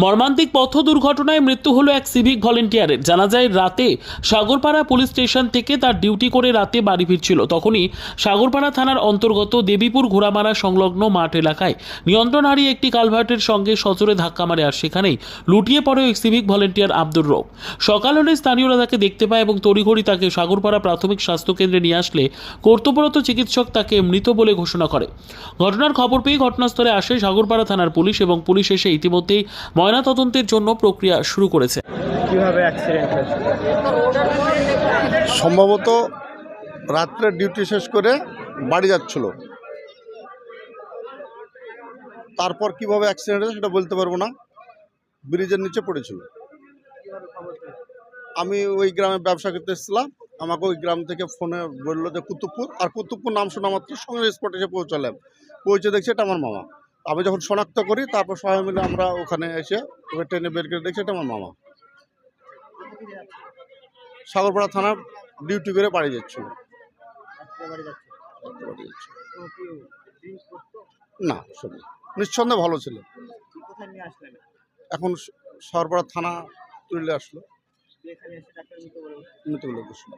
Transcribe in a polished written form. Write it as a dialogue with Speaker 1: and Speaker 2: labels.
Speaker 1: মর্মান্তিক পথ দুর্ঘটনায় মৃত্যু হলো এক সিভিক ভলেন্টিয়ারের। জানা যায় রাতে সাগরপাড়া পুলিশ স্টেশন থেকে তার ডিউটি করে রাতে বাড়ি ফিরছিল। তখনই সাগরপাড়া থানার অন্তর্গত দেবীপুর ঘোড়ামারা সংলগ্ন মাঠ এলাকায় নিয়ন্ত্রণ হারিয়ে একটি কালভার্টের সঙ্গে সজোরে ধাক্কা মারে, আর সেখানেই লুটিয়ে পড়ে ওই সিভিক ভলেন্টিয়ার আব্দুর রব। সকাল হলে স্থানীয়রা তাকে দেখতে পায় এবং তড়িঘড়ি তাকে সাগরপাড়া প্রাথমিক স্বাস্থ্যকেন্দ্রে নিয়ে আসলে কর্তব্যরত চিকিৎসক তাকে মৃত বলে ঘোষণা করে। ঘটনার খবর পেয়ে ঘটনাস্থলে আসে সাগরপাড়া থানার পুলিশ এবং পুলিশ এসে ইতিমধ্যেই ময়নাতদন্তের জন্য প্রক্রিয়া শুরু করেছে।
Speaker 2: কিভাবে অ্যাক্সিডেন্ট হয়েছে?
Speaker 3: সম্ভবত রাত্রে ডিউটি শেষ করে বাড়ি যাচ্ছিল, তারপর কিভাবে অ্যাক্সিডেন্ট হয়েছে সেটা বলতে পারবো না। ব্রিজের নিচে পড়েছিল। আমি ওই গ্রামে ব্যবসা করতে এসেছিলাম, আমাকে ওই গ্রাম থেকে ফোনে বললো যে কুতুবপুর, আর কুতুবপুর নাম শোনা মাত্র সঙ্গে স্পটে এসে পৌঁছে দেখছি এটা আমার মামা। আমি যখন শনাক্ত করি তারপর সবাই মিলে আমরা ওখানে এসে ওকে ট্রেনে বের করে দেখছি এটা আমার মামা। সাগরপাড়া থানার ডিউটি করে বাড়ি যাচ্ছিল। না, শুনি নিঃসন্দেহে ভালো ছিল। এখন সাগরপাড়া থানা তুলে আসলো, মৃত বলে ঘোষণা।